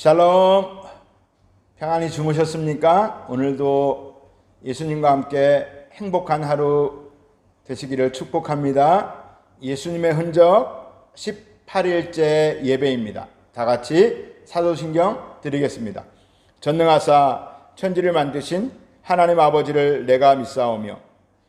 샬롬, 평안히 주무셨습니까? 오늘도 예수님과 함께 행복한 하루 되시기를 축복합니다. 예수님의 흔적 18일째 예배입니다. 다 같이 사도신경 드리겠습니다. 전능하사 천지를 만드신 하나님 아버지를 내가 믿사오며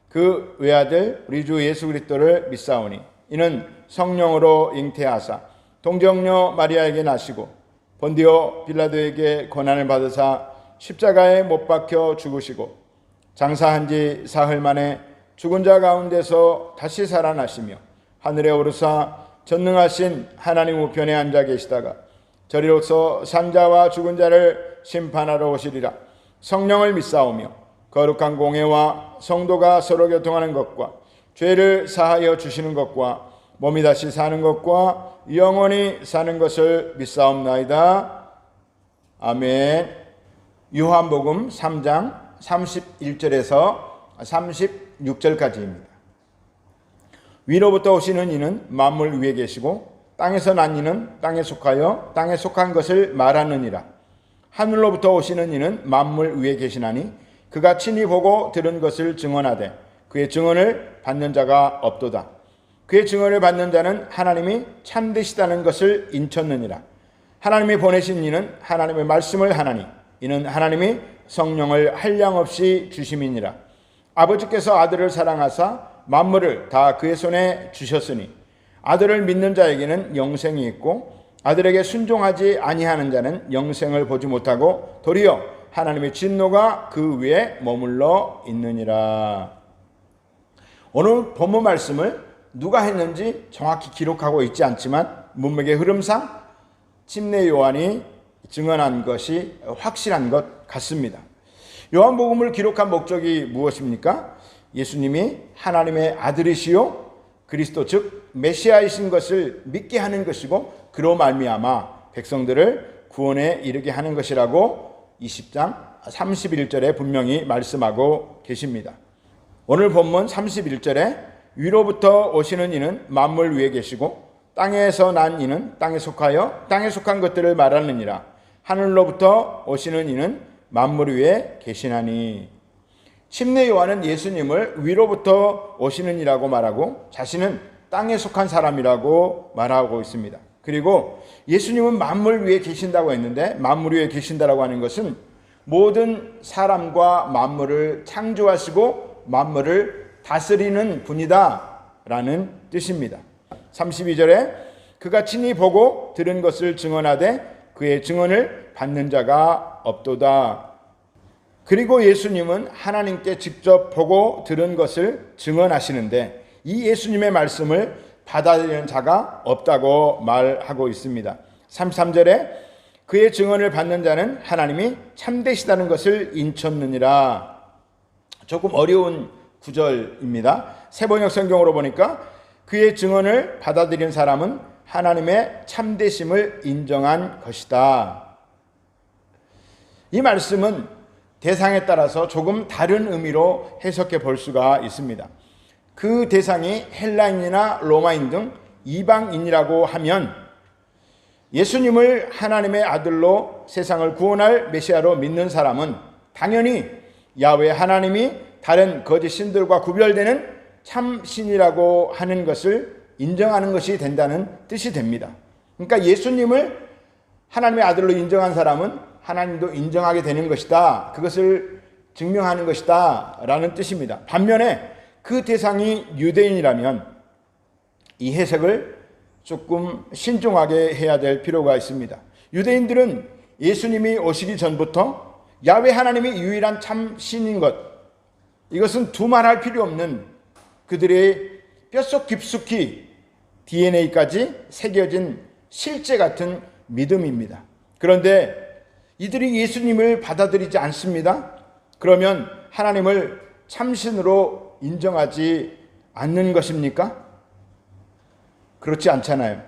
그 외아들 우리 주 예수 그리스도를 믿사오니 이는 성령으로 잉태하사 동정녀 마리아에게 나시고 본디오 빌라도에게 고난을 받으사 십자가에 못 박혀 죽으시고 장사한 지 사흘 만에 죽은 자 가운데서 다시 살아나시며 하늘에 오르사 전능하신 하나님 우편에 앉아 계시다가 저리로서 산자와 죽은 자를 심판하러 오시리라. 성령을 믿사오며 거룩한 공회와 성도가 서로 교통하는 것과 죄를 사하여 주시는 것과 몸이 다시 사는 것과 영원히 사는 것을 믿사옵나이다. 아멘. 요한복음 3장 31절에서 36절까지입니다. 위로부터 오시는 이는 만물 위에 계시고 땅에서 난 이는 땅에 속하여 땅에 속한 것을 말하느니라. 하늘로부터 오시는 이는 만물 위에 계시나니 그가 친히 보고 들은 것을 증언하되 그의 증언을 받는 자가 없도다. 그의 증언을 받는 자는 하나님이 참되시다는 것을 인쳤느니라. 하나님이 보내신 이는 하나님의 말씀을 하나니 이는 하나님이 성령을 한량없이 주심이니라. 아버지께서 아들을 사랑하사 만물을 다 그의 손에 주셨으니 아들을 믿는 자에게는 영생이 있고 아들에게 순종하지 아니하는 자는 영생을 보지 못하고 도리어 하나님의 진노가 그 위에 머물러 있느니라. 오늘 본문 말씀을 누가 했는지 정확히 기록하고 있지 않지만 문맥의 흐름상 침례 요한이 증언한 것이 확실한 것 같습니다. 요한복음을 기록한 목적이 무엇입니까? 예수님이 하나님의 아들이시요 그리스도 즉 메시아이신 것을 믿게 하는 것이고 그로 말미암아 백성들을 구원에 이르게 하는 것이라고 20장 31절에 분명히 말씀하고 계십니다. 오늘 본문 31절에 위로부터 오시는 이는 만물 위에 계시고 땅에서 난 이는 땅에 속하여 땅에 속한 것들을 말하느니라. 하늘로부터 오시는 이는 만물 위에 계시나니. 침례 요한은 예수님을 위로부터 오시는 이라고 말하고 자신은 땅에 속한 사람이라고 말하고 있습니다. 그리고 예수님은 만물 위에 계신다고 했는데 만물 위에 계신다라고 하는 것은 모든 사람과 만물을 창조하시고 만물을 다스리는 분이다 라는 뜻입니다. 32절에 그가 친히 보고 들은 것을 증언하되 그의 증언을 받는 자가 없도다. 그리고 예수님은 하나님께 직접 보고 들은 것을 증언하시는데 이 예수님의 말씀을 받아들이는 자가 없다고 말하고 있습니다. 33절에 그의 증언을 받는 자는 하나님이 참되시다는 것을 인쳤느니라. 조금 어려운 구절입니다. 세번역 성경으로 보니까 그의 증언을 받아들인 사람은 하나님의 참되심을 인정한 것이다. 이 말씀은 대상에 따라서 조금 다른 의미로 해석해 볼 수가 있습니다. 그 대상이 헬라인이나 로마인 등 이방인이라고 하면 예수님을 하나님의 아들로 세상을 구원할 메시아로 믿는 사람은 당연히 야훼 하나님이 다른 거짓 신들과 구별되는 참신이라고 하는 것을 인정하는 것이 된다는 뜻이 됩니다. 그러니까 예수님을 하나님의 아들로 인정한 사람은 하나님도 인정하게 되는 것이다. 그것을 증명하는 것이다 라는 뜻입니다. 반면에 그 대상이 유대인이라면 이 해석을 조금 신중하게 해야 될 필요가 있습니다. 유대인들은 예수님이 오시기 전부터 야훼 하나님이 유일한 참신인 것, 이것은 두말할 필요 없는 그들의 뼛속 깊숙이 DNA까지 새겨진 실제 같은 믿음입니다. 그런데 이들이 예수님을 받아들이지 않습니다. 그러면 하나님을 참신으로 인정하지 않는 것입니까? 그렇지 않잖아요.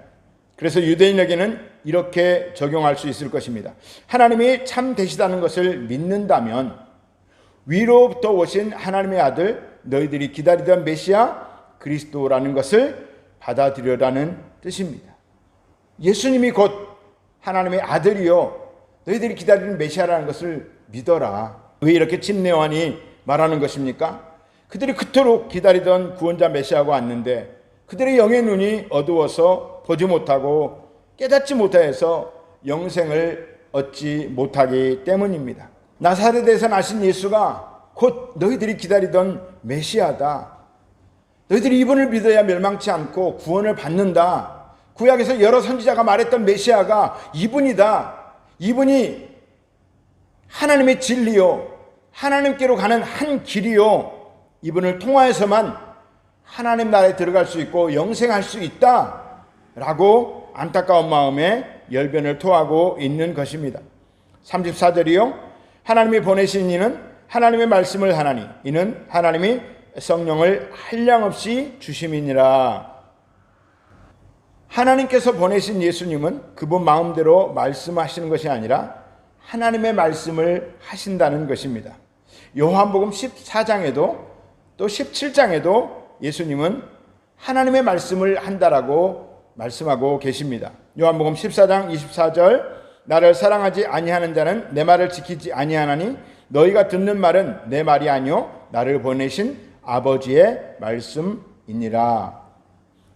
그래서 유대인에게는 이렇게 적용할 수 있을 것입니다. 하나님이 참 되시다는 것을 믿는다면 위로부터 오신 하나님의 아들 너희들이 기다리던 메시아 그리스도라는 것을 받아들여라는 뜻입니다. 예수님이 곧 하나님의 아들이요 너희들이 기다리는 메시아라는 것을 믿어라. 왜 이렇게 침례 요한이 말하는 것입니까? 그들이 그토록 기다리던 구원자 메시아가 왔는데 그들의 영의 눈이 어두워서 보지 못하고 깨닫지 못하여서 영생을 얻지 못하기 때문입니다. 나사렛에서 나신 예수가 곧 너희들이 기다리던 메시아다. 너희들이 이분을 믿어야 멸망치 않고 구원을 받는다. 구약에서 여러 선지자가 말했던 메시아가 이분이다. 이분이 하나님의 진리요, 하나님께로 가는 한 길이요, 이분을 통하여서만 하나님 나라에 들어갈 수 있고 영생할 수 있다 라고 안타까운 마음에 열변을 토하고 있는 것입니다. 34절이요. 하나님이 보내신 이는 하나님의 말씀을 하나니 이는 하나님이 성령을 한량없이 주심이니라. 하나님께서 보내신 예수님은 그분 마음대로 말씀하시는 것이 아니라 하나님의 말씀을 하신다는 것입니다. 요한복음 14장에도 또 17장에도 예수님은 하나님의 말씀을 한다라고 말씀하고 계십니다. 요한복음 14장 24절 나를 사랑하지 아니하는 자는 내 말을 지키지 아니하나니 너희가 듣는 말은 내 말이 아니요 나를 보내신 아버지의 말씀이니라.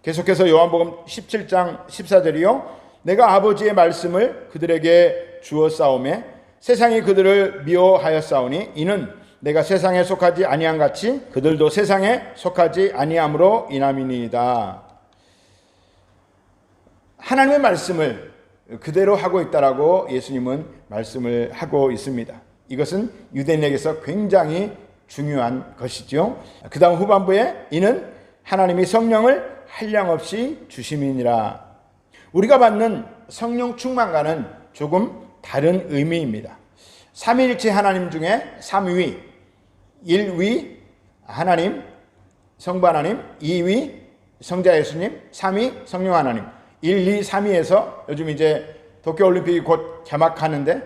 계속해서 요한복음 17장 14절이요 내가 아버지의 말씀을 그들에게 주었사오매 세상이 그들을 미워하였사오니 이는 내가 세상에 속하지 아니한 같이 그들도 세상에 속하지 아니함으로 인함이니이다. 하나님의 말씀을 그대로 하고 있다라고 예수님은 말씀을 하고 있습니다. 이것은 유대인에게서 굉장히 중요한 것이죠. 그 다음 후반부에 이는 하나님이 성령을 한량없이 주심이니라. 우리가 받는 성령 충만과는 조금 다른 의미입니다. 삼위일체 하나님 중에 3위, 1위 하나님, 성부 하나님, 2위 성자 예수님, 3위 성령 하나님. 1, 2, 3위에서 요즘 이제 도쿄올림픽이 곧 개막하는데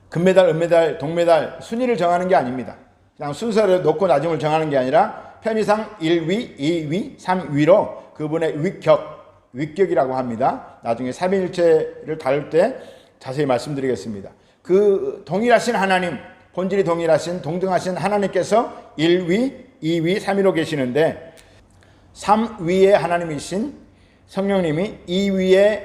금메달, 은메달, 동메달 순위를 정하는 게 아닙니다. 그냥 순서를 놓고 나중을 정하는 게 아니라 편의상 1위, 2위, 3위로 그분의 위격이라고 합니다. 나중에 삼위일체를 다룰 때 자세히 말씀드리겠습니다. 그 동일하신 하나님, 본질이 동일하신 동등하신 하나님께서 1위, 2위, 3위로 계시는데 3위의 하나님이신 성령님이 2위의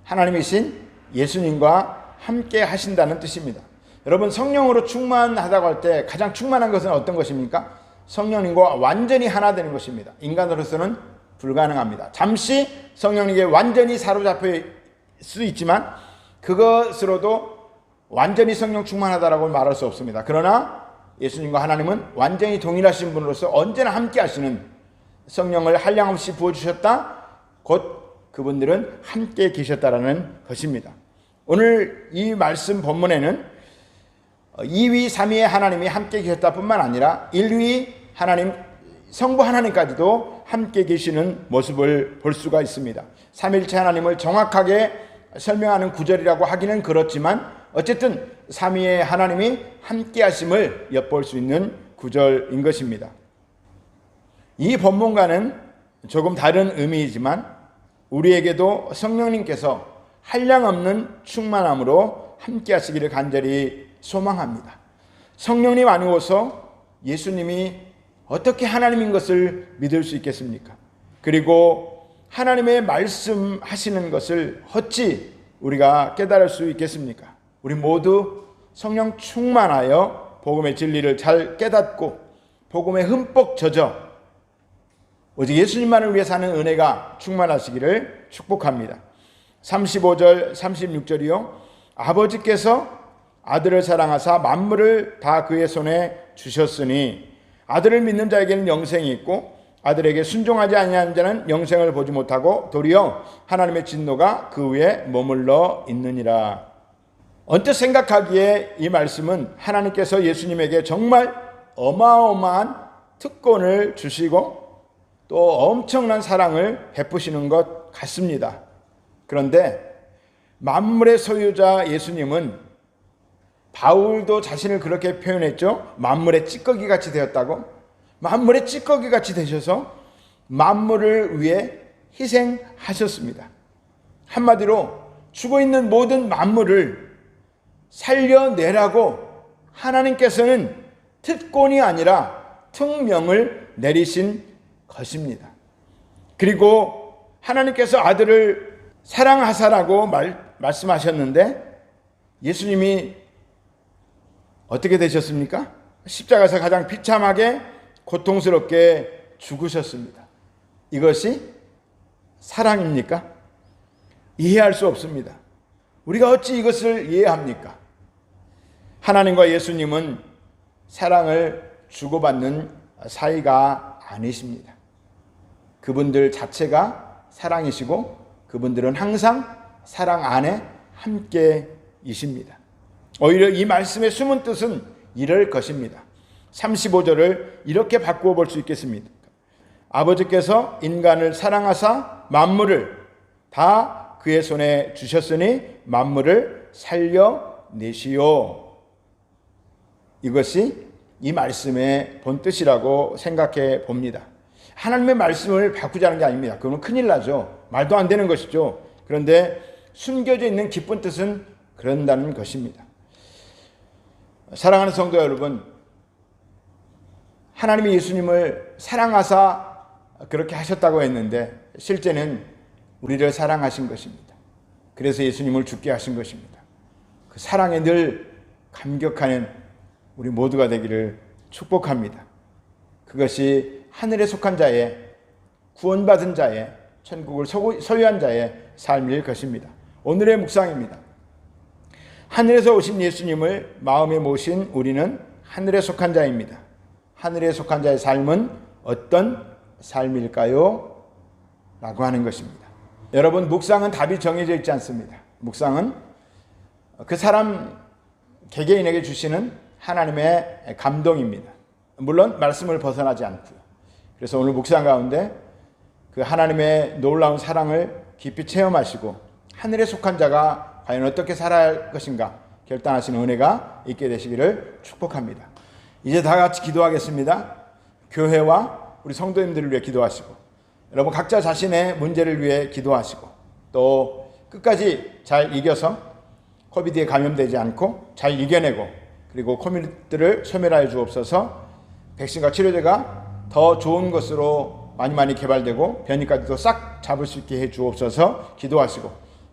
하나님이신 예수님과 함께 하신다는 뜻입니다. 여러분 성령으로 충만하다고 할 때 가장 충만한 것은 어떤 것입니까? 성령님과 완전히 하나 되는 것입니다. 인간으로서는 불가능합니다. 잠시 성령님께 완전히 사로잡힐 수 있지만 그것으로도 완전히 성령 충만하다라고 말할 수 없습니다. 그러나 예수님과 하나님은 완전히 동일하신 분으로서 언제나 함께 하시는 성령을 한량없이 부어주셨다. 곧 그분들은 함께 계셨다라는 것입니다. 오늘 이 말씀 본문에는 2위, 3위의 하나님이 함께 계셨다 뿐만 아니라 1위 하나님, 성부 하나님까지도 함께 계시는 모습을 볼 수가 있습니다. 삼위일체 하나님을 정확하게 설명하는 구절이라고 하기는 그렇지만 어쨌든 삼위의 하나님이 함께 하심을 엿볼 수 있는 구절인 것입니다. 이 본문과는 조금 다른 의미이지만 우리에게도 성령님께서 한량없는 충만함으로 함께 하시기를 간절히 소망합니다. 성령님 아니어서 예수님이 어떻게 하나님인 것을 믿을 수 있겠습니까? 그리고 하나님의 말씀하시는 것을 어찌 우리가 깨달을 수 있겠습니까? 우리 모두 성령 충만하여 복음의 진리를 잘 깨닫고 복음에 흠뻑 젖어 오직 예수님만을 위해 사는 은혜가 충만하시기를 축복합니다. 35절 36절이요 아버지께서 아들을 사랑하사 만물을 다 그의 손에 주셨으니 아들을 믿는 자에게는 영생이 있고 아들에게 순종하지 아니하는 자는 영생을 보지 못하고 도리어 하나님의 진노가 그 위에 머물러 있느니라. 언뜻 생각하기에 이 말씀은 하나님께서 예수님에게 정말 어마어마한 특권을 주시고 또 엄청난 사랑을 베푸시는 것 같습니다. 그런데 만물의 소유자 예수님은 바울도 자신을 그렇게 표현했죠. 만물의 찌꺼기 같이 되었다고. 만물의 찌꺼기 같이 되셔서 만물을 위해 희생하셨습니다. 한마디로 죽어있는 모든 만물을 살려내라고 하나님께서는 특권이 아니라 특명을 내리신 것입니다. 그리고 하나님께서 아들을 사랑하사라고 말씀하셨는데 예수님이 어떻게 되셨습니까? 십자가에서 가장 비참하게 고통스럽게 죽으셨습니다. 이것이 사랑입니까? 이해할 수 없습니다. 우리가 어찌 이것을 이해합니까? 하나님과 예수님은 사랑을 주고받는 사이가 아니십니다. 그분들 자체가 사랑이시고 그분들은 항상 사랑 안에 함께이십니다. 오히려 이 말씀의 숨은 뜻은 이럴 것입니다. 35절을 이렇게 바꾸어 볼 수 있겠습니다. 아버지께서 인간을 사랑하사 만물을 다 그의 손에 주셨으니 만물을 살려내시오. 이것이 이 말씀의 본뜻이라고 생각해 봅니다. 하나님의 말씀을 바꾸자는 게 아닙니다. 그러면 큰일 나죠. 말도 안 되는 것이죠. 그런데 숨겨져 있는 깊은 뜻은 그런다는 것입니다. 사랑하는 성도 여러분, 하나님이 예수님을 사랑하사 그렇게 하셨다고 했는데 실제는 우리를 사랑하신 것입니다. 그래서 예수님을 죽게 하신 것입니다. 그 사랑에 늘 감격하는 우리 모두가 되기를 축복합니다. 그것이 하늘에 속한 자의, 구원받은 자의, 천국을 소유한 자의 삶일 것입니다. 오늘의 묵상입니다. 하늘에서 오신 예수님을 마음에 모신 우리는 하늘에 속한 자입니다. 하늘에 속한 자의 삶은 어떤 삶일까요? 라고 하는 것입니다. 여러분, 묵상은 답이 정해져 있지 않습니다. 묵상은 그 사람 개개인에게 주시는 하나님의 감동입니다. 물론 말씀을 벗어나지 않고요. 그래서 오늘 묵상 가운데 그 하나님의 놀라운 사랑을 깊이 체험하시고 하늘에 속한 자가 과연 어떻게 살아야 할 것인가 결단하시는 은혜가 있게 되시기를 축복합니다. 이제 다 같이 기도하겠습니다. 교회와 우리 성도님들을 위해 기도하시고 여러분 각자 자신의 문제를 위해 기도하시고 또 끝까지 잘 이겨서 코비드에 감염되지 않고 잘 이겨내고 그리고 코비드를 소멸하여 주옵소서. 백신과 치료제가 더 좋은 것으로 많이 개발되고 변이까지도 싹 잡을 수 있게 해 주옵소서. 기도하시고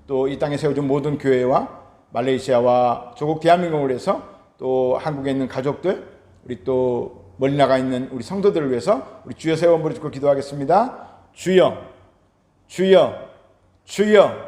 또 이 땅에 세워진 모든 교회와 말레이시아와 조국 대한민국을 위해서 또 한국에 있는 가족들 우리 또 멀리 나가 있는 우리 성도들을 위해서 우리 주여 세 번 부르짖고 기도하겠습니다. 주여, 주여, 주여.